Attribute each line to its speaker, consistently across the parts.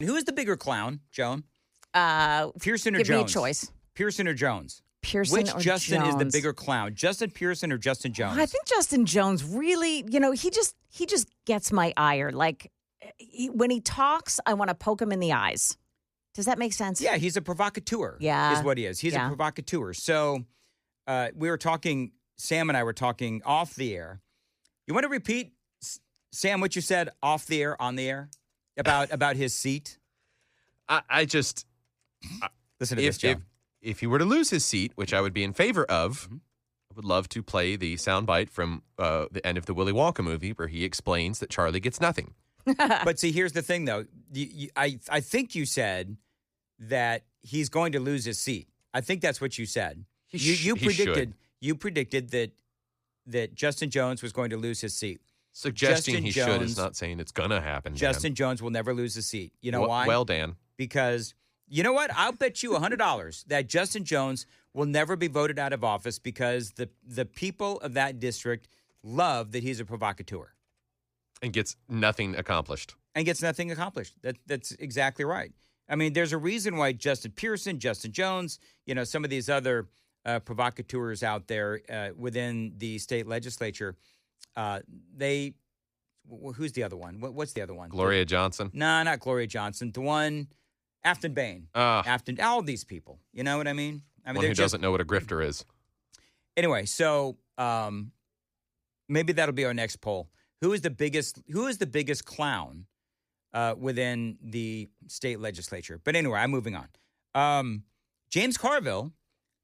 Speaker 1: Who is the bigger clown, Joan? Pearson or
Speaker 2: give
Speaker 1: Jones?
Speaker 2: Me a choice.
Speaker 1: Pearson or Jones?
Speaker 2: Pearson
Speaker 1: Which
Speaker 2: or
Speaker 1: Justin
Speaker 2: Jones?
Speaker 1: is the bigger clown? Justin Pearson or Justin Jones?
Speaker 2: I think Justin Jones really, he just gets my ire. Like when he talks, I want to poke him in the eyes. Does that make sense?
Speaker 1: Yeah, he's a provocateur.
Speaker 2: Yeah.
Speaker 1: Is what he is. He's a provocateur. So we were talking, Sam and I were talking off the air. You want to repeat, Sam, what you said off the air, on the air about his seat?
Speaker 3: Listen
Speaker 1: to this, John.
Speaker 3: If he were to lose his seat, which I would be in favor of, I would love to play the soundbite from the end of the Willy Wonka movie where he explains that Charlie gets nothing.
Speaker 1: But see, here's the thing, though. I think you said that he's going to lose his seat. I think that's what you said. You predicted that Justin Jones was going to lose his seat.
Speaker 3: Suggesting
Speaker 1: Justin
Speaker 3: he
Speaker 1: Jones,
Speaker 3: should is not saying it's going to happen.
Speaker 1: Justin Jones will never lose his seat. You know why?
Speaker 3: Well, Dan.
Speaker 1: Because, you know what? I'll bet you $100 that Justin Jones will never be voted out of office because the people of that district love that he's a provocateur.
Speaker 3: And gets nothing accomplished.
Speaker 1: That's exactly right. I mean, there's a reason why Justin Pearson, Justin Jones, some of these other provocateurs out there within the state legislature, who's the other one? What's the other one?
Speaker 3: Gloria Johnson?
Speaker 1: No, not Gloria Johnson. The one, Afton Bain. All these people. You know what I mean?
Speaker 3: One who doesn't know what a grifter is.
Speaker 1: Anyway, so maybe that'll be our next poll. Who is the biggest clown within the state legislature? But anyway, I'm moving on. James Carville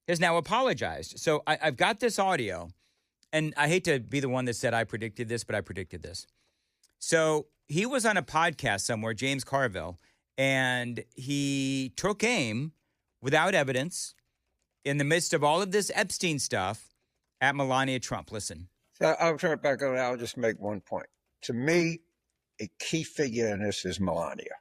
Speaker 1: has now apologized. So I've got this audio, and I hate to be the one that said I predicted this, but I predicted this. So he was on a podcast somewhere, James Carville, and he took aim without evidence in the midst of all of this Epstein stuff at Melania Trump. Listen.
Speaker 4: So I'll turn it back over. I'll just make one point. To me, a key figure in this is Melania.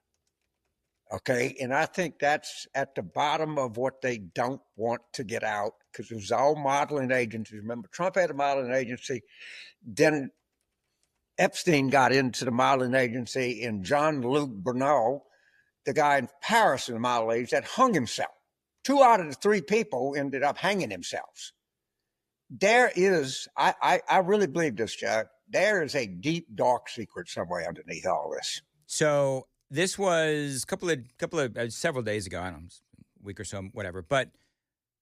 Speaker 4: Okay? And I think that's at the bottom of what they don't want to get out because it was all modeling agencies. Remember, Trump had a modeling agency. Then Epstein got into the modeling agency, and Jean-Luc Bernal, the guy in Paris in the modeling agency, that hung himself. 2 out of the 3 people ended up hanging themselves. There is, I really believe this, Jack. There is a deep, dark secret somewhere underneath all this.
Speaker 1: So this was several days ago. I don't know, a week or so, whatever. But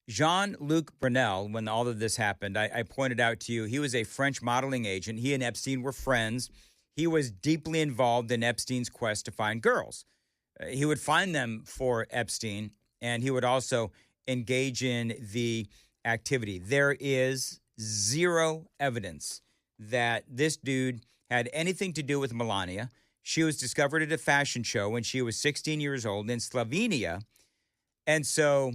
Speaker 1: Jean-Luc Brunel, when all of this happened, I pointed out to you, he was a French modeling agent. He and Epstein were friends. He was deeply involved in Epstein's quest to find girls. He would find them for Epstein, and he would also engage in the activity. There is zero evidence that this dude had anything to do with Melania. She was discovered at a fashion show when she was 16 years old in Slovenia. And so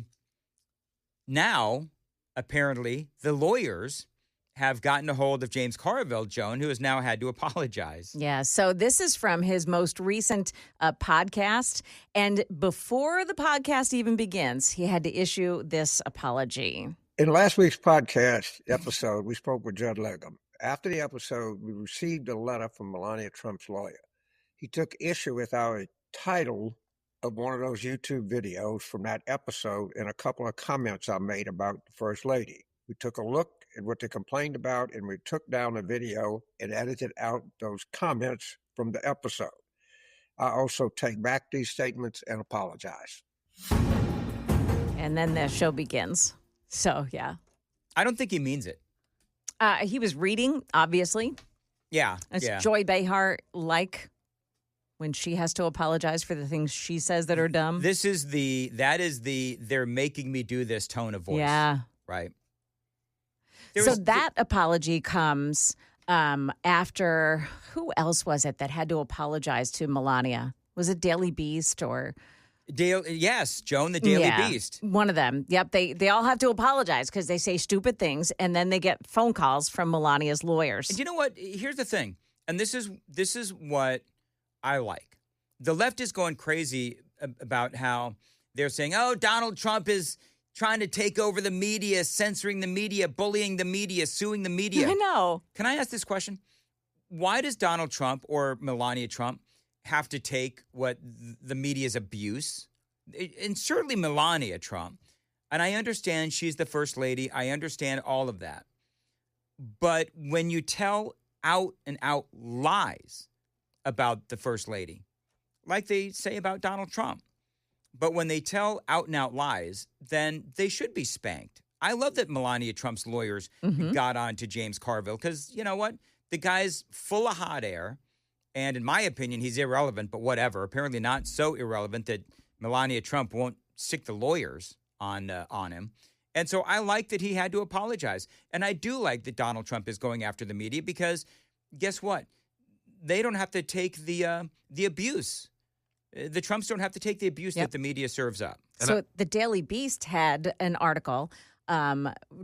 Speaker 1: now, apparently, the lawyers have gotten a hold of James Carville, Joan, who has now had to apologize.
Speaker 2: Yeah, so this is from his most recent podcast. And before the podcast even begins, he had to issue this apology.
Speaker 4: In last week's podcast episode, we spoke with Judd Legum. After the episode, we received a letter from Melania Trump's lawyer. He took issue with our title of one of those YouTube videos from that episode and a couple of comments I made about the First Lady. We took a look at what they complained about, and we took down the video and edited out those comments from the episode. I also take back these statements and apologize.
Speaker 2: And then the show begins. So, yeah.
Speaker 1: I don't think he means it.
Speaker 2: He was reading, obviously.
Speaker 1: Yeah.
Speaker 2: It's Joy Behar like when she has to apologize for the things she says that are dumb.
Speaker 1: That is the they're making me do this tone of voice.
Speaker 2: Yeah.
Speaker 1: Right.
Speaker 2: That apology comes after, who else was it that had to apologize to Melania? Was it Daily Beast or...
Speaker 1: Yes, Joan, the Daily Beast.
Speaker 2: One of them. Yep, they all have to apologize because they say stupid things, and then they get phone calls from Melania's lawyers.
Speaker 1: And you know what? Here's the thing, and this is what I like. The left is going crazy about how they're saying, oh, Donald Trump is trying to take over the media, censoring the media, bullying the media, suing the media.
Speaker 2: I know.
Speaker 1: Can I ask this question? Why does Donald Trump or Melania Trump have to take what the media's abuse, and certainly Melania Trump, and I understand she's the first lady. I understand all of that. But when you tell out and out lies about the first lady, like they say about Donald Trump, but when they tell out and out lies, then they should be spanked. I love that Melania Trump's lawyers got on to James Carville because, you know what? The guy's full of hot air. And in my opinion, he's irrelevant, but whatever. Apparently not so irrelevant that Melania Trump won't stick the lawyers on him. And so I like that he had to apologize. And I do like that Donald Trump is going after the media because guess what? They don't have to take the abuse. The Trumps don't have to take the abuse that the media serves up.
Speaker 2: So the Daily Beast had an article.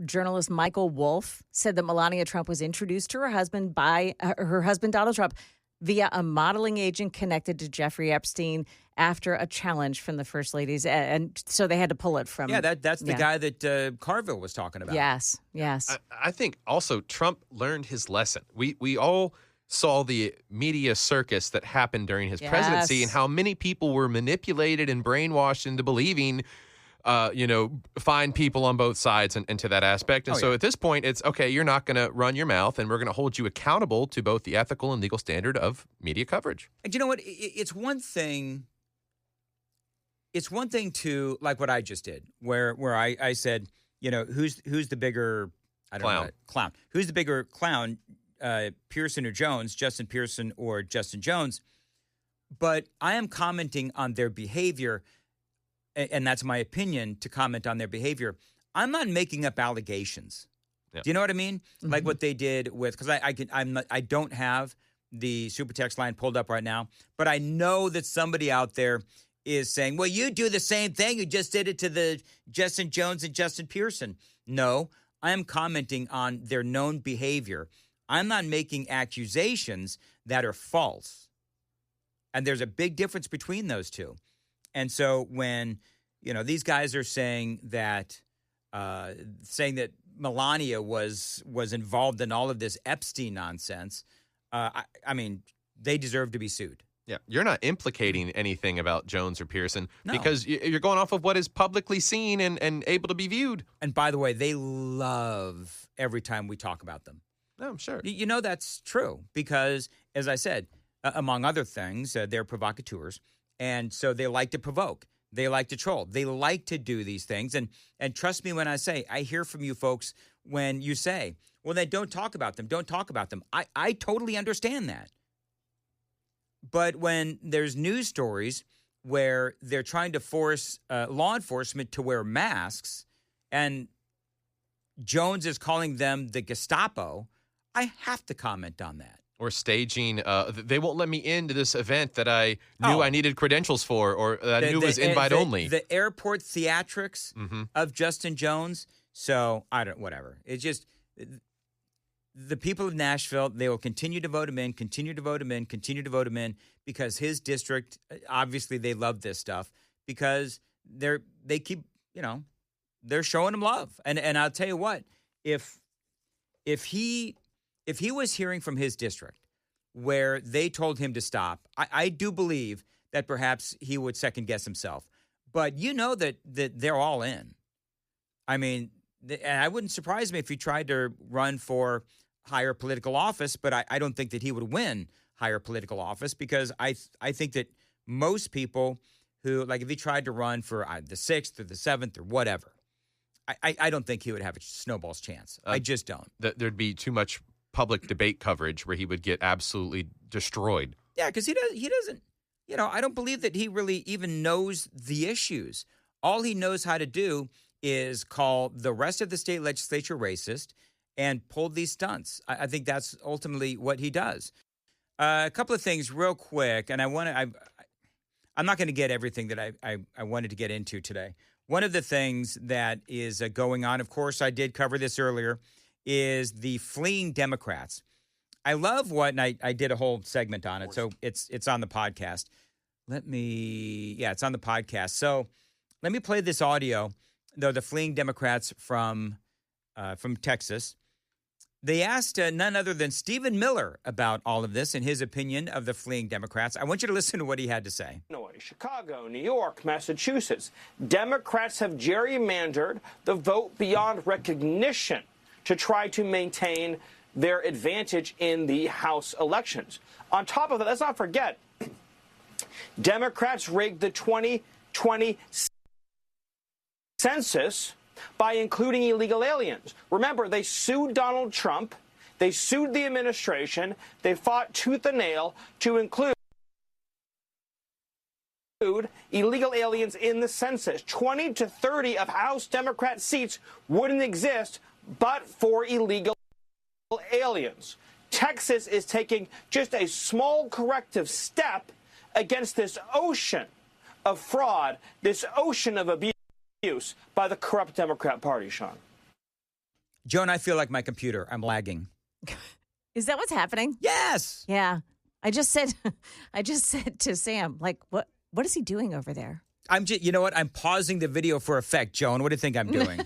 Speaker 2: Journalist Michael Wolff said that Melania Trump was introduced to her husband by her husband, Donald Trump, via a modeling agent connected to Jeffrey Epstein after a challenge from the first ladies. And so they had to pull it from.
Speaker 1: Yeah, that's the guy that Carville was talking about.
Speaker 2: Yes.
Speaker 3: I think also Trump learned his lesson. We all saw the media circus that happened during his presidency and how many people were manipulated and brainwashed into believing fine people on both sides and to that aspect. And at this point, it's, okay, you're not going to run your mouth, and we're going to hold you accountable to both the ethical and legal standard of media coverage.
Speaker 1: And you know what? It's one thing. It's one thing to, like what I just did, where I said, who's the bigger, I don't know, clown. Who's the bigger clown, Pearson or Jones, Justin Pearson or Justin Jones? But I am commenting on their behavior, and that's my opinion, to comment on their behavior. I'm not making up allegations. Yeah. Do you know what I mean? Mm-hmm. Like what they did with, because I don't have the super text line pulled up right now, but I know that somebody out there is saying, well, you do the same thing. You just did it to the Justin Jones and Justin Pearson. No, I am commenting on their known behavior. I'm not making accusations that are false. And there's a big difference between those two. And so when, these guys are saying that Melania was involved in all of this Epstein nonsense, I mean, they deserve to be sued.
Speaker 3: Yeah, you're not implicating anything about Jones or Pearson because you're going off of what is publicly seen and able to be viewed.
Speaker 1: And by the way, they love every time we talk about them.
Speaker 3: No, I'm sure.
Speaker 1: That's true because, as I said, among other things, they're provocateurs. And so they like to provoke. They like to troll. They like to do these things. And trust me when I say, I hear from you folks when you say, well, then don't talk about them. Don't talk about them. I totally understand that. But when there's news stories where they're trying to force law enforcement to wear masks and Jones is calling them the Gestapo, I have to comment on that.
Speaker 3: Or staging, they won't let me into this event that I knew I needed credentials for or that I knew was invite only.
Speaker 1: The airport theatrics of Justin Jones. So, whatever. It's just the people of Nashville, they will continue to vote him in, because his district, obviously they love this stuff because they keep, they're showing him love. And I'll tell you what, if he was hearing from his district where they told him to stop, I do believe that perhaps he would second guess himself. But that they're all in. I mean, and I wouldn't surprise me if he tried to run for higher political office, but I don't think that he would win higher political office because I think that most people who, like if he tried to run for the 6th or the 7th or whatever, I don't think he would have a snowball's chance. I just don't.
Speaker 3: There'd be too much public debate coverage where he would get absolutely destroyed.
Speaker 1: Yeah, because he doesn't, I don't believe that he really even knows the issues. All he knows how to do is call the rest of the state legislature racist and pull these stunts. I think that's ultimately what he does. A couple of things real quick, and I'm not going to get everything that I wanted to get into today. One of the things that is going on, of course, I did cover this earlier, is the fleeing Democrats. I love and I did a whole segment on it, so it's on the podcast. It's on the podcast. So let me play this audio, though, the fleeing Democrats from Texas. They asked none other than Stephen Miller about all of this and his opinion of the fleeing Democrats. I want you to listen to what he had to say.
Speaker 5: Illinois, Chicago, New York, Massachusetts. Democrats have gerrymandered the vote beyond recognition to try to maintain their advantage in the House elections. On top of that, let's not forget, Democrats rigged the 2020 census by including illegal aliens. Remember, they sued Donald Trump. They sued the administration. They fought tooth and nail to include illegal aliens in the census. 20 to 30 of House Democrat seats wouldn't exist but for illegal aliens. Texas is taking just a small corrective step against this ocean of fraud, this ocean of abuse by the corrupt Democrat Party, Sean.
Speaker 1: Joan, I feel like my computer. I'm lagging.
Speaker 2: Is that what's happening?
Speaker 1: Yes.
Speaker 2: Yeah. I just said to Sam, like, what is he doing over there?
Speaker 1: You know what? I'm pausing the video for effect, Joan. What do you think I'm doing?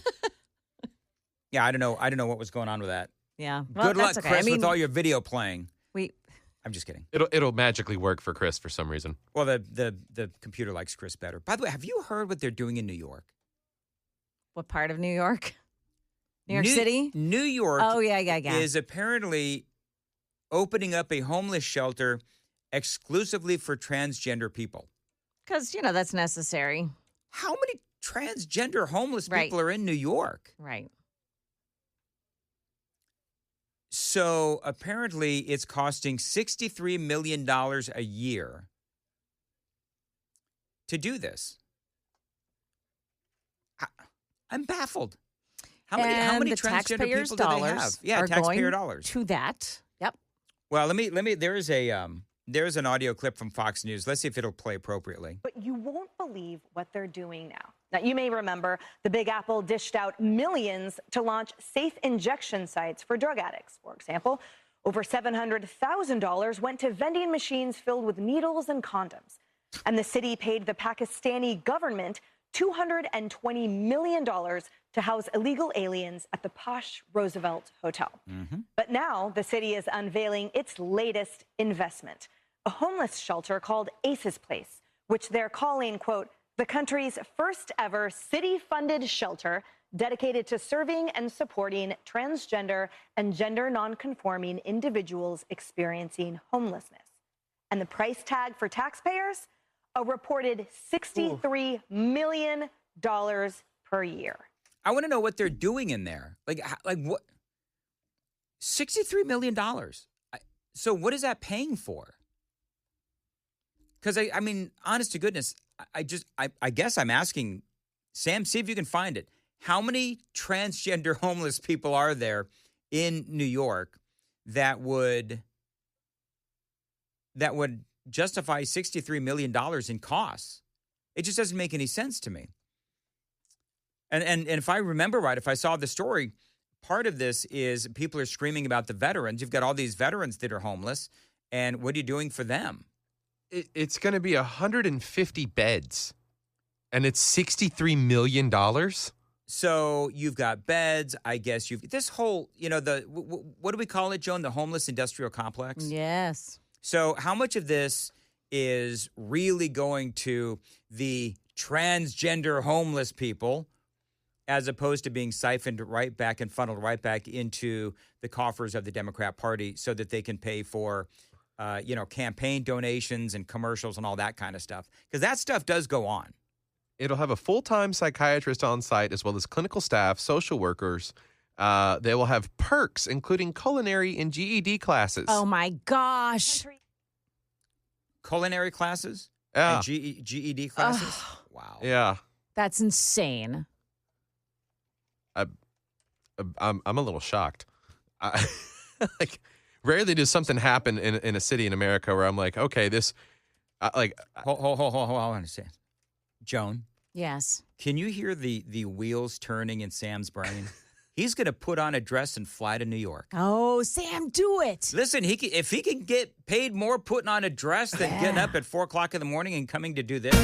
Speaker 1: Yeah, I don't know what was going on with that.
Speaker 2: Yeah. Well,
Speaker 1: Good luck,
Speaker 2: okay.
Speaker 1: Chris, with all your video playing. I'm just kidding.
Speaker 3: It'll magically work for Chris for some reason.
Speaker 1: Well, the computer likes Chris better. By the way, have you heard what they're doing in New York?
Speaker 2: What part of New York? New York City?
Speaker 1: New York.
Speaker 2: Oh, yeah.
Speaker 1: Is apparently opening up a homeless shelter exclusively for transgender people.
Speaker 2: Because, that's necessary.
Speaker 1: How many transgender homeless people are in New York?
Speaker 2: Right.
Speaker 1: So apparently it's costing $63 million a year to do this. I'm baffled. How many transgender people do they have? Yeah, taxpayer dollars.
Speaker 2: To that. Yep.
Speaker 1: Well, let me there's an audio clip from Fox News. Let's see if it'll play appropriately.
Speaker 6: But you won't believe what they're doing now. Now, you may remember the Big Apple dished out millions to launch safe injection sites for drug addicts. For example, over $700,000 went to vending machines filled with needles and condoms. And the city paid the Pakistani government $220 million to house illegal aliens at the posh Roosevelt Hotel. Mm-hmm. But now the city is unveiling its latest investment, a homeless shelter called Ace's Place, which they're calling, quote, the country's first ever city-funded shelter dedicated to serving and supporting transgender and gender nonconforming individuals experiencing homelessness. And the price tag for taxpayers? A reported $63 million per year.
Speaker 1: I want to know what they're doing in there. Like what? $63 million. So what is that paying for? Because I mean, honest to goodness, I guess I'm asking Sam, see if you can find it. How many transgender homeless people are there in New York that would justify $63 million in costs? It just doesn't make any sense to me. And if I remember right, if I saw the story, part of this is people are screaming about the veterans. You've got all these veterans that are homeless, and what are you doing for them?
Speaker 3: It's going to be 150 beds, and it's $63 million?
Speaker 1: So you've got beds, I guess this whole, what do we call it, Joan? The homeless industrial complex?
Speaker 2: Yes.
Speaker 1: So how much of this is really going to the transgender homeless people as opposed to being siphoned right back and funneled right back into the coffers of the Democrat Party so that they can pay for, campaign donations and commercials and all that kind of stuff? Because that stuff does go on.
Speaker 3: It'll have a full-time psychiatrist on site as well as clinical staff, social workers. They will have perks, including culinary and GED classes.
Speaker 2: Oh, my gosh.
Speaker 1: Culinary classes?
Speaker 3: Yeah.
Speaker 1: And GED classes?
Speaker 2: Oh.
Speaker 1: Wow.
Speaker 3: Yeah.
Speaker 2: That's insane.
Speaker 3: I'm a little shocked. Rarely does something happen in a city in America where I'm like, okay, this,
Speaker 1: Hold on a second. Joan?
Speaker 2: Yes.
Speaker 1: Can you hear the wheels turning in Sam's brain? He's going to put on a dress and fly to New York.
Speaker 2: Oh, Sam, do it.
Speaker 1: Listen, if he can get paid more putting on a dress than getting up at 4 o'clock in the morning and coming to do this,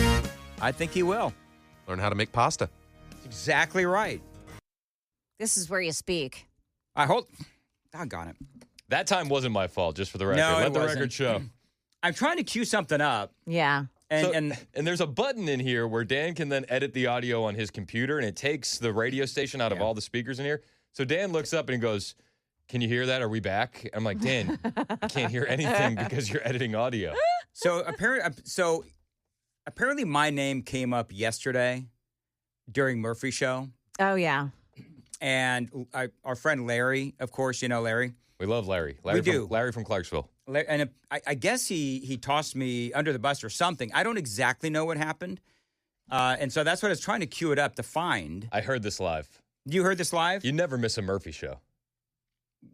Speaker 1: I think he will.
Speaker 3: Learn how to make pasta.
Speaker 1: That's exactly right.
Speaker 2: This is where you speak.
Speaker 1: Doggone it.
Speaker 7: That time wasn't my fault, just for the record.
Speaker 1: No,
Speaker 7: Let
Speaker 1: it
Speaker 7: the
Speaker 1: wasn't.
Speaker 7: record show.
Speaker 1: I'm trying to cue something up.
Speaker 2: Yeah.
Speaker 1: And
Speaker 7: there's a button in here where Dan can then edit the audio on his computer, and it takes the radio station out of all the speakers in here. So Dan looks up and he goes, "Can you hear that? Are we back?" I'm like, "Dan, I can't hear anything because you're editing audio."
Speaker 1: So apparently my name came up yesterday during Murphy's show.
Speaker 2: Oh, yeah.
Speaker 1: And our friend Larry, of course, you know Larry.
Speaker 7: We love Larry. Larry from Clarksville.
Speaker 1: And I guess he tossed me under the bus or something. I don't exactly know what happened. And so that's what I was trying to cue it up to find.
Speaker 7: I heard this live.
Speaker 1: You heard this live?
Speaker 7: You never miss a Murphy show.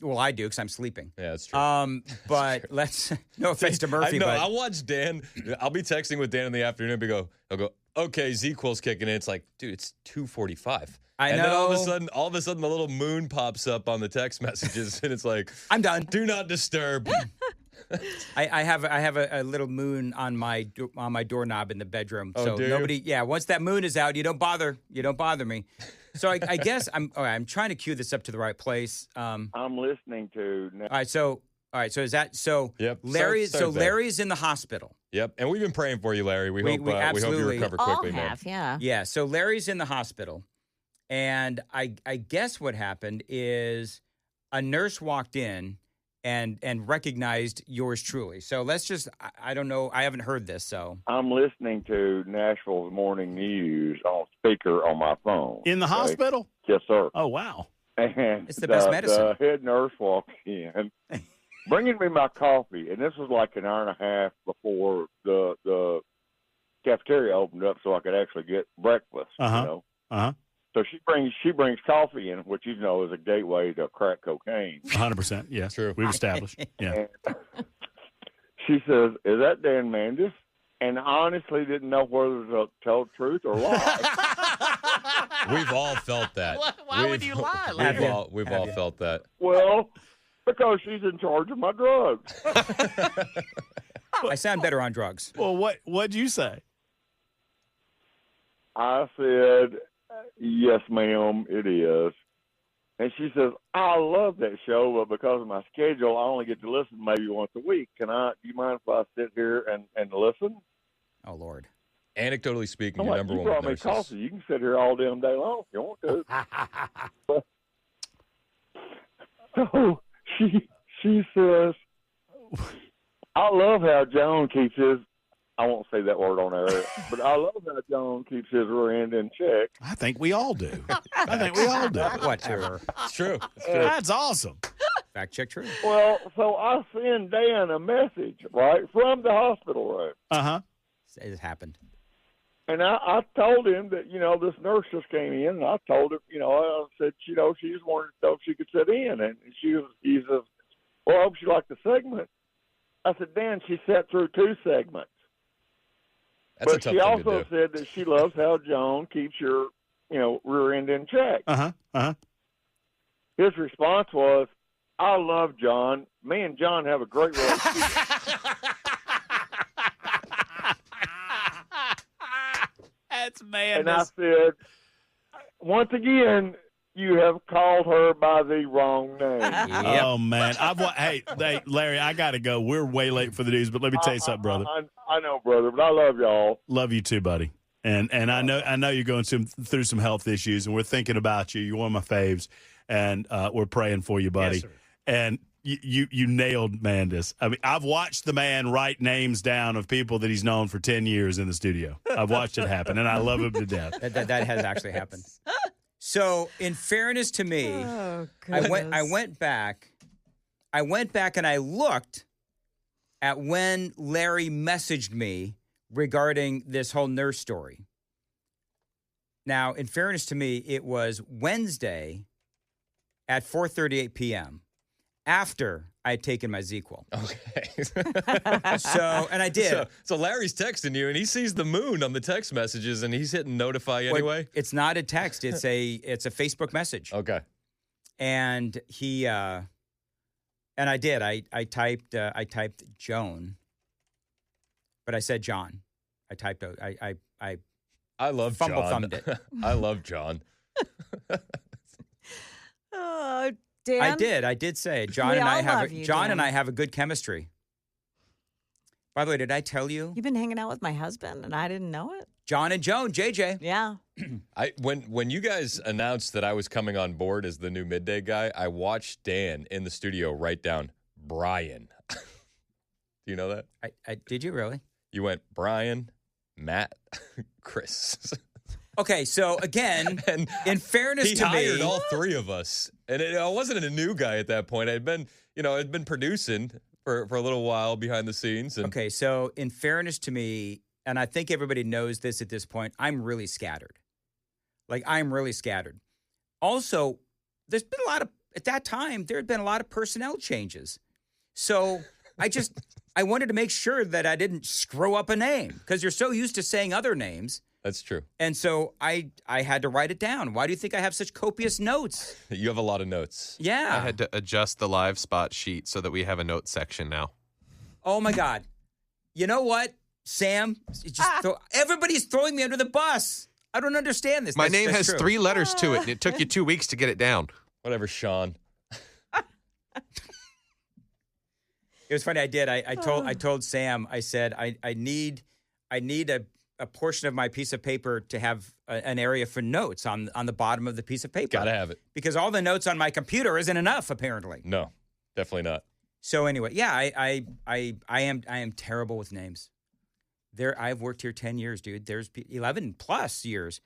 Speaker 1: Well, I do because I'm sleeping.
Speaker 7: Yeah, that's true.
Speaker 1: But let's no offense to Murphy.
Speaker 7: I watch Dan. I'll be texting with Dan in the afternoon. I'll go, okay, Z-Quil's kicking in. It's like, dude, it's 2:45.
Speaker 1: I know.
Speaker 7: And then all of a sudden, the little moon pops up on the text messages, and it's like,
Speaker 1: I'm done.
Speaker 7: Do not disturb.
Speaker 1: I have a little moon on my doorknob in the bedroom.
Speaker 7: Oh,
Speaker 1: So
Speaker 7: do you?
Speaker 1: nobody. Yeah, once that moon is out, you don't bother me. So I guess I'm trying to cue this up to the right place.
Speaker 8: I'm listening to.
Speaker 1: All right. So is that so?
Speaker 7: Yep.
Speaker 1: Larry's
Speaker 7: Start there.
Speaker 1: Larry's in the hospital.
Speaker 7: Yep. And we've been praying for you, Larry. We hope you
Speaker 1: absolutely
Speaker 7: recover
Speaker 2: All
Speaker 7: quickly, man.
Speaker 2: have, yeah.
Speaker 1: Yeah. So Larry's in the hospital, and I guess what happened is a nurse walked in and recognized yours truly. So let's just I don't know. I haven't heard this. So
Speaker 8: I'm listening to Nashville Morning News on speaker on my phone.
Speaker 9: In the hospital?
Speaker 8: Yes, sir.
Speaker 9: Oh, wow.
Speaker 8: And
Speaker 1: It's the best medicine.
Speaker 8: The head nurse walked in, bringing me my coffee, and this was like an hour and a half before the cafeteria opened up, so I could actually get breakfast.
Speaker 9: Uh-huh.
Speaker 8: You know?
Speaker 9: Uh-huh.
Speaker 8: So she brings coffee in, which you know is a gateway to crack cocaine.
Speaker 9: 100%. Yeah.
Speaker 7: True.
Speaker 9: We've established. Yeah.
Speaker 8: And she says, "Is that Dan Mandis?" And I honestly didn't know whether to tell the truth or lie.
Speaker 7: We've all felt that.
Speaker 9: Why would you lie?
Speaker 7: We've all felt that.
Speaker 8: Well, because she's in charge of my drugs.
Speaker 1: I sound better on drugs.
Speaker 9: Well, what'd you say?
Speaker 8: I said, "Yes, ma'am, it is." And she says, "I love that show, but because of my schedule, I only get to listen maybe once a week. Do you mind if I sit here and listen?"
Speaker 1: Oh Lord.
Speaker 7: Anecdotally speaking,
Speaker 8: I'm
Speaker 7: your
Speaker 8: like,
Speaker 7: number
Speaker 8: "You
Speaker 7: one
Speaker 8: brought
Speaker 7: with
Speaker 8: me
Speaker 7: nurses.
Speaker 8: coffee. You can sit here all damn day long if you want to." So she says, "I love how Joan keeps his." I won't say that word on air, but I love how Joan keeps his rear end in check.
Speaker 9: I think we all do. I think we all do.
Speaker 1: Whatever.
Speaker 7: It's true.
Speaker 9: That's awesome.
Speaker 1: Fact check true.
Speaker 8: Well, so I send Dan a message, right, from the hospital room.
Speaker 9: Uh-huh.
Speaker 1: It happened.
Speaker 8: And I told him that, this nurse just came in, and I told him, I said, she just wanted to know if she could sit in. And he says, "Well, I hope she liked the segment." I said, "Dan, she sat through 2 segments."
Speaker 7: That's a
Speaker 8: But
Speaker 7: tough
Speaker 8: she
Speaker 7: thing
Speaker 8: also
Speaker 7: to do.
Speaker 8: said that she loves how Joan keeps your, rear end in check.
Speaker 9: Uh-huh. Uh-huh.
Speaker 8: His response was, "I love John. Me and John have a great relationship."
Speaker 9: That's
Speaker 8: And I
Speaker 9: madness.
Speaker 8: said, "Once again, you have called her by the wrong name."
Speaker 1: Yep.
Speaker 9: Oh, man. Hey, Larry, I got to go. We're way late for the news, but let me tell you something, brother.
Speaker 8: I know, brother, but I love y'all.
Speaker 9: Love you too, buddy. And I know you're going through some health issues, and we're thinking about you. You're one of my faves, and we're praying for you, buddy. Yes, sir. And you nailed Mandis. I mean, I've watched the man write names down of people that he's known for 10 years in the studio. I've watched it happen, and I love him to death.
Speaker 1: That has actually happened. So, in fairness to me, I went back and I looked at when Larry messaged me regarding this whole nurse story. Now, in fairness to me, it was Wednesday at 4:38 p.m. after I had taken my ZQL.
Speaker 7: Okay.
Speaker 1: And I did.
Speaker 7: So Larry's texting you, and he sees the moon on the text messages, and he's hitting notify anyway.
Speaker 1: It's not a text. It's a Facebook message.
Speaker 7: Okay.
Speaker 1: And he and I did. I typed Joan, but I said John. I typed out.
Speaker 7: I love
Speaker 1: Fumble
Speaker 7: John.
Speaker 1: thumbed it.
Speaker 7: I love John.
Speaker 2: Oh, Dan?
Speaker 1: I did say it. John
Speaker 2: We
Speaker 1: and I
Speaker 2: all
Speaker 1: have
Speaker 2: love you,
Speaker 1: John
Speaker 2: Dan.
Speaker 1: and I have a good chemistry. By the way, did I tell you?
Speaker 2: You've been hanging out with my husband, and I didn't know it.
Speaker 1: John and Joan, JJ.
Speaker 2: Yeah.
Speaker 7: When you guys announced that I was coming on board as the new midday guy, I watched Dan in the studio write down Brian. Do you know that?
Speaker 1: I did you really?
Speaker 7: You went Brian, Matt, Chris.
Speaker 1: Okay, so again,
Speaker 7: And
Speaker 1: in fairness
Speaker 7: he
Speaker 1: to
Speaker 7: hired
Speaker 1: me,
Speaker 7: all three of us, and I wasn't a new guy at that point. I'd been producing for a little while behind the scenes. And
Speaker 1: okay, so in fairness to me, and I think everybody knows this at this point, I'm really scattered. Like, I'm really scattered. Also, there's been at that time, there had been a lot of personnel changes. So I wanted to make sure that I didn't screw up a name because you're so used to saying other names.
Speaker 7: that's true.
Speaker 1: And so I had to write it down. Why do you think I have such copious notes?
Speaker 7: You have a lot of notes.
Speaker 1: Yeah.
Speaker 3: I had to adjust the live spot sheet so that we have a note section now.
Speaker 1: Oh, my God. You know what, Sam? Everybody's throwing me under the bus. I don't understand this.
Speaker 3: My
Speaker 1: That's-
Speaker 3: name
Speaker 1: that's
Speaker 3: has
Speaker 1: true.
Speaker 3: 3 letters to it, and it took you 2 weeks to get it down.
Speaker 7: Whatever, Sean.
Speaker 1: It was funny. I did. I told Sam. I said I need a portion of my piece of paper to have an area for notes on the bottom of the piece of paper.
Speaker 7: Gotta have it.
Speaker 1: Because all the notes on my computer isn't enough apparently.
Speaker 7: No, definitely not.
Speaker 1: So anyway, yeah, I am terrible with names. I've worked here 10 years, dude. There's 11 plus years.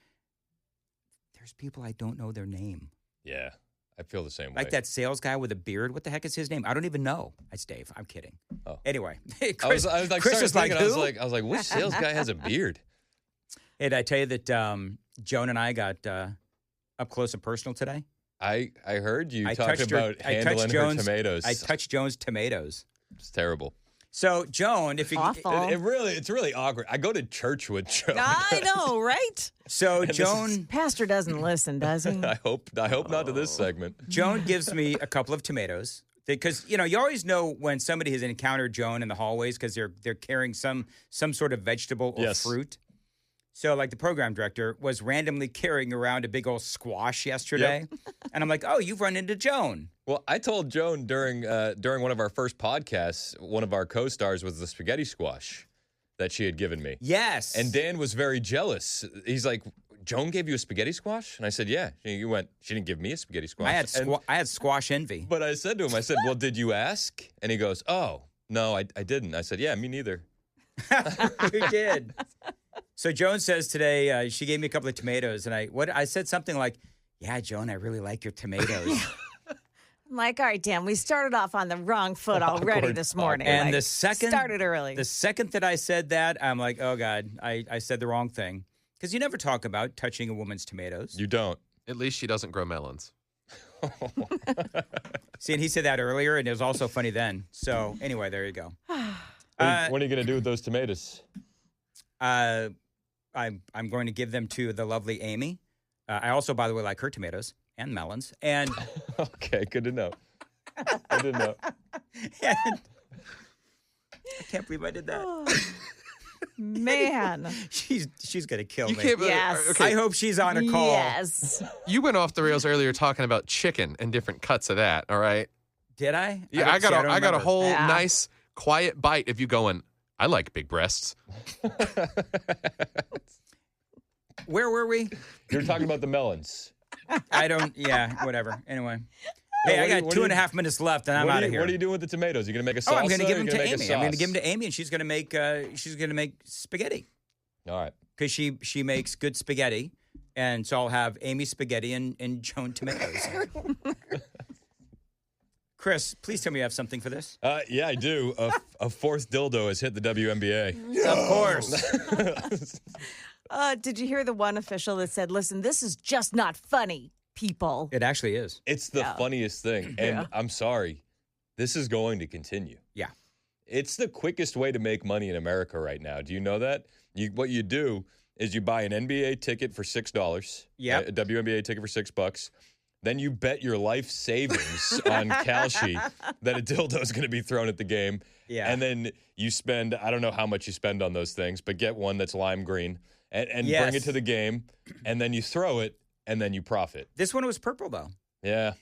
Speaker 1: There's people I don't know their name.
Speaker 7: Yeah, I feel the same way.
Speaker 1: Like that sales guy with a beard. What the heck is his name? I don't even know. It's Dave. I'm kidding.
Speaker 7: Oh.
Speaker 1: Anyway,
Speaker 7: I was like,
Speaker 1: Chris was like,
Speaker 7: thinking,
Speaker 1: who?
Speaker 7: I was like, which sales guy has a beard?
Speaker 1: Hey, did I tell you that Joan and I got up close and personal today?
Speaker 7: I heard you
Speaker 1: I
Speaker 7: talk
Speaker 1: touched her-
Speaker 7: about
Speaker 1: I touched
Speaker 7: handling her
Speaker 1: Joan's-
Speaker 7: tomatoes.
Speaker 1: I touched Joan's tomatoes.
Speaker 7: It's terrible.
Speaker 1: So, Joan, if you
Speaker 2: Awful.
Speaker 7: It's really awkward. I go to church with Joan.
Speaker 2: I know, right?
Speaker 1: so
Speaker 7: this
Speaker 1: Joan
Speaker 2: Pastor doesn't listen, does he?
Speaker 7: I hope not to this segment.
Speaker 1: Joan gives me a couple of tomatoes because you always know when somebody has encountered Joan in the hallways because they're carrying some sort of vegetable or
Speaker 7: Yes.
Speaker 1: fruit. So, like the program director was randomly carrying around a big old squash yesterday, and I'm like, "Oh, you've run into Joan."
Speaker 7: Well, I told Joan during one of our first podcasts, one of our co-stars was the spaghetti squash that she had given me.
Speaker 1: Yes,
Speaker 7: And Dan was very jealous. He's like, Joan gave you a spaghetti squash? And I said, yeah. She didn't give me a spaghetti squash.
Speaker 1: I had squash envy.
Speaker 7: But I said to him, well, did you ask? And he goes, oh, no, I didn't. I said, yeah, me neither.
Speaker 1: You did. So Joan says today she gave me a couple of tomatoes, and I said something like, "Yeah, Joan, I really like your tomatoes."
Speaker 2: I'm like, all right, Dan, we started off on the wrong foot already
Speaker 7: Awkward.
Speaker 2: this morning.
Speaker 1: And
Speaker 2: Like,
Speaker 1: the second
Speaker 2: started early.
Speaker 1: The second that I said that, I'm like, "Oh God, I said the wrong thing." Because you never talk about touching a woman's tomatoes.
Speaker 7: You don't.
Speaker 3: At least she doesn't grow melons.
Speaker 1: See, and he said that earlier, and it was also funny then. So anyway, there you go.
Speaker 7: What are you going to do with those tomatoes?
Speaker 1: I'm going to give them to the lovely Amy. I also, by the way, like her tomatoes and melons. And
Speaker 7: Okay, good to know. Good to know.
Speaker 1: I can't believe I did that.
Speaker 2: Man.
Speaker 1: She's gonna kill
Speaker 3: You
Speaker 1: me.
Speaker 3: can't.
Speaker 2: Yes.
Speaker 3: Okay.
Speaker 1: I hope she's on a call.
Speaker 2: Yes.
Speaker 3: You went off the rails earlier talking about chicken and different cuts of that. All right.
Speaker 1: Did I?
Speaker 3: Yeah, I got
Speaker 1: don't
Speaker 3: a
Speaker 1: remember.
Speaker 3: whole
Speaker 2: Yeah.
Speaker 3: nice quiet bite of you going, I like big breasts.
Speaker 1: Where were we?
Speaker 7: You're talking about the melons.
Speaker 1: I don't. Yeah, whatever. Anyway. Hey, I got 2.5 minutes left, and I'm out of here.
Speaker 7: What are you doing with the tomatoes? You going to make a salsa?
Speaker 1: Oh, I'm going to give
Speaker 7: or
Speaker 1: them
Speaker 7: you
Speaker 1: to
Speaker 7: gonna make a
Speaker 1: Amy. I'm going to
Speaker 7: sauce?
Speaker 1: give them to Amy, and she's going to make spaghetti
Speaker 7: All right.
Speaker 1: because she makes good spaghetti, and so I'll have Amy spaghetti and Joan tomatoes. Chris, please tell me you have something for this.
Speaker 7: Yeah, I do. A fourth dildo has hit the WNBA.
Speaker 1: Of course.
Speaker 2: Did you hear the one official that said, listen, this is just not funny, people?
Speaker 1: It actually is.
Speaker 7: It's the funniest thing. And
Speaker 2: Yeah.
Speaker 7: I'm sorry, this is going to continue.
Speaker 1: Yeah.
Speaker 7: It's the quickest way to make money in America right now. Do you know that? What you do is you buy an NBA ticket for $6.
Speaker 1: Yep.
Speaker 7: A WNBA ticket for $6. Then you bet your life savings on Kalshi that a dildo is going to be thrown at the game.
Speaker 1: Yeah.
Speaker 7: And then you spend, I don't know how much you spend on those things, but get one that's lime green and
Speaker 1: Yes.
Speaker 7: bring it to the game. And then you throw it and then you profit.
Speaker 1: This one was purple, though.
Speaker 7: Yeah.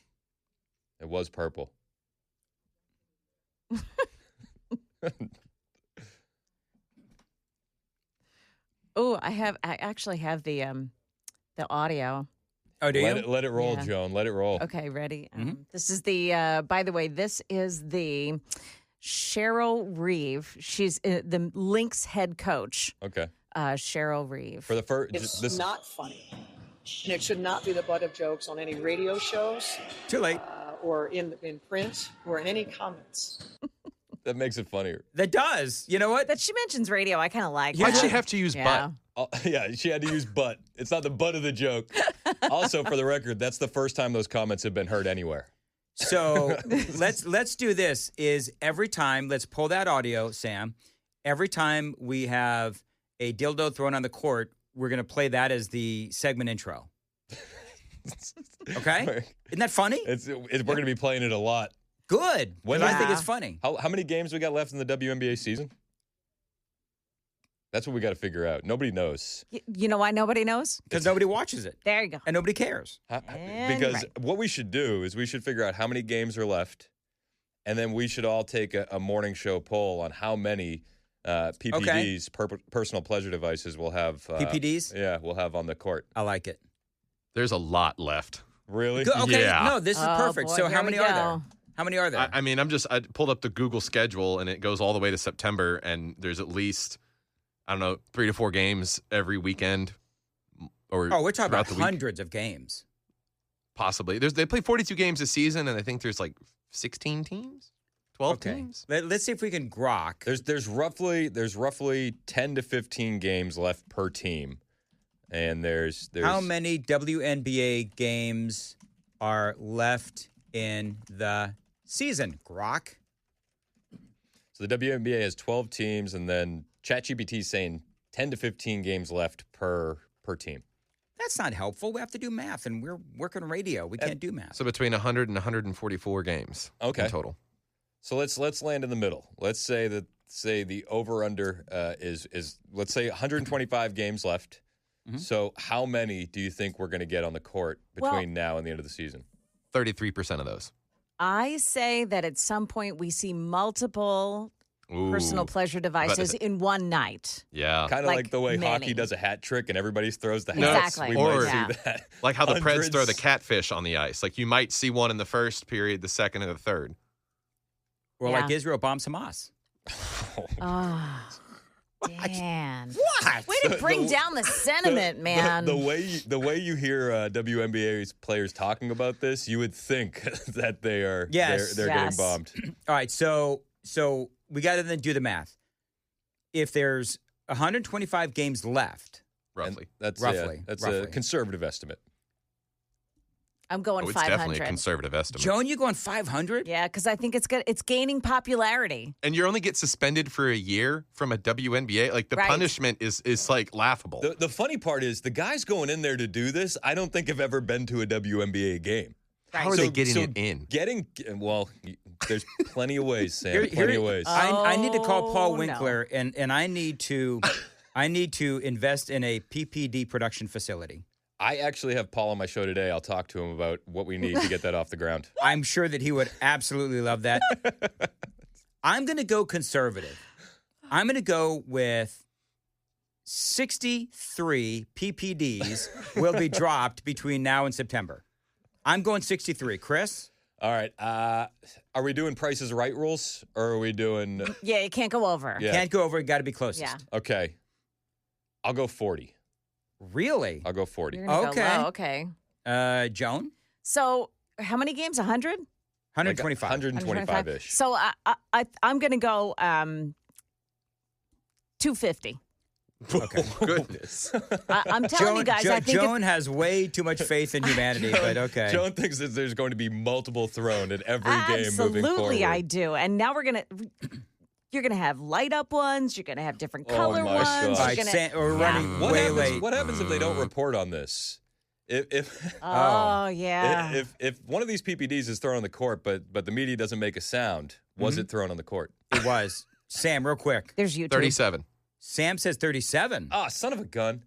Speaker 7: It was purple.
Speaker 2: Oh, I actually have the audio.
Speaker 1: Oh, do you?
Speaker 7: Let it roll,
Speaker 2: Yeah.
Speaker 7: Joan. Let it roll.
Speaker 2: Okay, ready? This is the, by the way, this is the Cheryl Reeve. She's the Lynx head coach.
Speaker 7: Okay.
Speaker 2: Cheryl Reeve.
Speaker 7: For the first,
Speaker 10: It's not funny. And it should not be the butt of jokes on any radio shows.
Speaker 1: Too late.
Speaker 10: Or in print or in any comments.
Speaker 7: that makes it funnier.
Speaker 1: That does. You know what?
Speaker 2: That she mentions radio, I kind of like.
Speaker 3: Why'd
Speaker 2: that.
Speaker 3: she have to use
Speaker 2: Yeah.
Speaker 3: butt?
Speaker 7: Yeah, she had to use butt. It's not the butt of the joke. Also, for the record, that's the first time those comments have been heard anywhere.
Speaker 1: So let's do this. Is every time, let's pull that audio, Sam. Every time we have a dildo thrown on the court, we're going to play that as the segment intro. Okay? Isn't that funny?
Speaker 7: We're going to be playing it a lot.
Speaker 1: Good.
Speaker 7: When
Speaker 1: I think
Speaker 2: Yeah.
Speaker 1: it's funny.
Speaker 7: How many games we got left in the WNBA season? That's what we got to figure out. Nobody knows.
Speaker 2: You know why nobody knows?
Speaker 1: Because nobody watches it.
Speaker 2: There you go.
Speaker 1: And nobody cares.
Speaker 2: And
Speaker 7: Because
Speaker 2: right.
Speaker 7: what we should do is we should figure out how many games are left, and then we should all take a morning show poll on how many PPDs, personal pleasure devices, we'll have.
Speaker 1: PPDs?
Speaker 7: Yeah, we'll have on the court.
Speaker 1: I like it.
Speaker 3: There's a lot left.
Speaker 7: Really?
Speaker 1: Good. Okay.
Speaker 3: Yeah.
Speaker 1: No, this is
Speaker 2: Oh,
Speaker 1: perfect.
Speaker 2: boy,
Speaker 1: So
Speaker 2: here
Speaker 1: how
Speaker 2: we
Speaker 1: many are there?
Speaker 2: go.
Speaker 1: How many are there?
Speaker 3: I mean, I pulled up the Google schedule, and it goes all the way to September, and there's at least, I don't know, 3 to 4 games every weekend. Or
Speaker 1: we're talking
Speaker 3: throughout
Speaker 1: about
Speaker 3: the week.
Speaker 1: hundreds of games.
Speaker 3: Possibly. They play 42 games this season, and I think there's like 16 teams, 12
Speaker 1: Okay.
Speaker 3: teams.
Speaker 1: Let's see if we can grok.
Speaker 7: There's roughly 10 to 15 games left per team, and there's
Speaker 1: How many WNBA games are left in the season? Grok.
Speaker 7: So the WNBA has 12 teams, and then ChatGPT is saying 10 to 15 games left per team.
Speaker 1: That's not helpful. We have to do math, and we're working radio. We can't do math.
Speaker 3: So between 100 and 144 games in total.
Speaker 7: So let's land in the middle. Let's say the over under is let's say 125 games left.
Speaker 1: Mm-hmm.
Speaker 7: So how many do you think we're going to get on the court between now and the end of the season?
Speaker 3: 33% of those.
Speaker 2: I say that at some point we see multiple personal
Speaker 3: Ooh.
Speaker 2: pleasure devices in one night.
Speaker 3: Yeah.
Speaker 7: Kind of like the way
Speaker 2: many.
Speaker 7: hockey does a hat trick and everybody throws the hats.
Speaker 2: Exactly.
Speaker 7: We
Speaker 3: Or-
Speaker 7: might see that.
Speaker 3: Like how the Preds
Speaker 7: Hundreds.
Speaker 3: throw the catfish on the ice. Like you might see one in the first period, the second, and the third.
Speaker 1: Or
Speaker 2: Yeah.
Speaker 1: like Israel bombs Hamas.
Speaker 2: Oh, Dan.
Speaker 1: What?
Speaker 2: Way to bring down the sentiment, man.
Speaker 7: The way you hear WNBA players talking about this, you would think that they are
Speaker 1: Yes.
Speaker 7: they're
Speaker 2: Yes.
Speaker 7: getting bombed.
Speaker 1: All right, so we got to then do the math. If there's 125 games left,
Speaker 3: Roughly.
Speaker 7: That's
Speaker 1: Roughly.
Speaker 7: that's
Speaker 1: Roughly.
Speaker 7: a conservative estimate.
Speaker 2: I'm going
Speaker 3: Oh, it's definitely a
Speaker 2: 500.
Speaker 3: conservative estimate.
Speaker 1: Joan, you going 500?
Speaker 2: Yeah, because I think it's good. It's gaining popularity.
Speaker 3: And you only get suspended for a year from a WNBA. Like the
Speaker 2: Right.
Speaker 3: punishment is like laughable.
Speaker 7: The funny part is the guys going in there to do this, I don't think have ever been to a WNBA game.
Speaker 3: How are they getting it in?
Speaker 7: There's plenty of ways, Sam.
Speaker 1: Here-
Speaker 7: plenty
Speaker 1: here-
Speaker 7: of ways.
Speaker 1: I need to call
Speaker 2: Oh,
Speaker 1: Paul
Speaker 2: no.
Speaker 1: Winkler and I need to invest in a PPD production facility.
Speaker 7: I actually have Paul on my show today. I'll talk to him about what we need to get that off the ground.
Speaker 1: I'm sure that he would absolutely love that. I'm going to go conservative. I'm going to go with 63 PPDs will be dropped between now and September. I'm going 63. Chris?
Speaker 7: All right. Are we doing Price is Right rules, or are we doing?
Speaker 2: Yeah, you can't go over.
Speaker 7: Yeah.
Speaker 1: Can't go over. Got to be closest.
Speaker 2: Yeah.
Speaker 7: Okay. I'll go 40.
Speaker 1: Really?
Speaker 7: I'll go 40.
Speaker 2: You're gonna
Speaker 1: Okay.
Speaker 2: Go low. Okay.
Speaker 1: Joan?
Speaker 2: So how many games? 100?
Speaker 1: 125.
Speaker 7: 125-ish.
Speaker 2: So I'm going to go 250.
Speaker 1: Okay.
Speaker 3: Goodness.
Speaker 2: I'm telling you guys, I think
Speaker 1: Joan has way too much faith in humanity, but okay.
Speaker 7: Joan thinks that there's going to be multiple thrown at every game moving forward.
Speaker 2: absolutely I do. And now you're going to have light up ones. You're going to have different color
Speaker 7: my
Speaker 2: ones.
Speaker 7: gosh.
Speaker 2: You're
Speaker 1: All right,
Speaker 2: gonna,
Speaker 1: we're running way late.
Speaker 7: What happens if they don't report on this? If
Speaker 2: Oh, yeah.
Speaker 7: if one of these PPDs is thrown on the court, but the media doesn't make a sound, was it thrown on the court?
Speaker 1: It was. Sam, real quick.
Speaker 2: There's YouTube.
Speaker 3: 37.
Speaker 1: Sam says 37.
Speaker 7: Ah, son of a gun.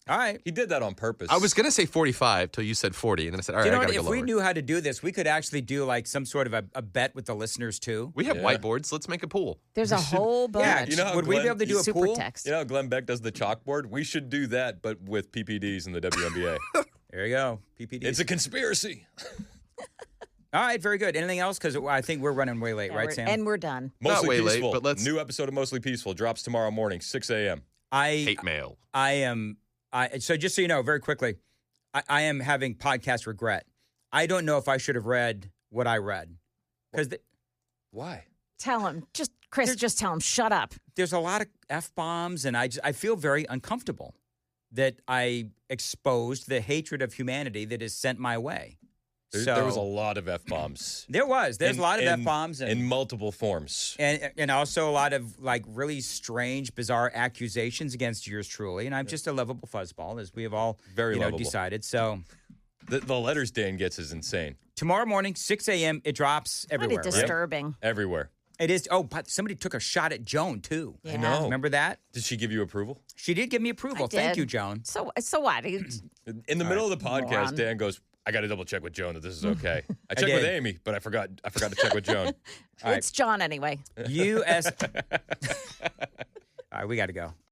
Speaker 1: All right.
Speaker 7: He did that on purpose.
Speaker 3: I was going to say 45 till you said 40, and then I said, all right,
Speaker 1: You know
Speaker 3: I got
Speaker 1: what?
Speaker 3: to
Speaker 1: If
Speaker 3: go lower.
Speaker 1: we knew how to do this, we could actually do like some sort of a bet with the listeners too.
Speaker 3: We have whiteboards. Let's make a pool.
Speaker 2: There's a whole bunch.
Speaker 1: Yeah,
Speaker 7: You know how
Speaker 1: would we be
Speaker 7: Glenn-
Speaker 1: able to do a
Speaker 2: Super
Speaker 1: pool?
Speaker 2: text.
Speaker 7: You know how Glenn Beck does the chalkboard? We should do that, but with PPDs in the WNBA.
Speaker 1: There you go. PPD.
Speaker 7: It's a conspiracy.
Speaker 1: All right, very good. Anything else? Because I think we're running way late, right, Sam?
Speaker 2: And we're done.
Speaker 3: Not way late,
Speaker 7: Peaceful.
Speaker 3: but let's-
Speaker 7: New episode of Mostly Peaceful drops tomorrow morning, 6 a.m.
Speaker 3: Hate mail.
Speaker 1: So just so you know, very quickly, I am having podcast regret. I don't know if I should have read what I read. Because
Speaker 7: Why?
Speaker 2: Tell him. Chris, just tell him, shut up.
Speaker 1: there's a lot of F-bombs, and I feel very uncomfortable that I exposed the hatred of humanity that is sent my way.
Speaker 7: There was a lot of F-bombs.
Speaker 1: There's a lot of
Speaker 7: In-
Speaker 1: F-bombs.
Speaker 7: in multiple forms.
Speaker 1: And also a lot of like really strange, bizarre accusations against yours truly. And I'm just a lovable fuzzball, as we have all
Speaker 7: Very lovable.
Speaker 1: decided. So
Speaker 7: The letters Dan gets is insane.
Speaker 1: tomorrow morning, 6 a.m., it drops everywhere.
Speaker 2: Pretty disturbing.
Speaker 7: Everywhere.
Speaker 1: It is. Oh, but somebody took a shot at Joan, too.
Speaker 2: Yeah.
Speaker 7: I know.
Speaker 1: Remember that?
Speaker 7: Did she give you approval?
Speaker 1: She did give me approval.
Speaker 2: I
Speaker 1: Thank
Speaker 2: did.
Speaker 1: you, Joan.
Speaker 2: So what?
Speaker 7: In the middle of the podcast,
Speaker 2: moron.
Speaker 7: Dan goes, I got to double check with Joan that this is okay. I checked
Speaker 1: did.
Speaker 7: with Amy, but I forgot to check with Joan.
Speaker 1: right.
Speaker 2: It's John anyway.
Speaker 1: U.S. All right, we got to go.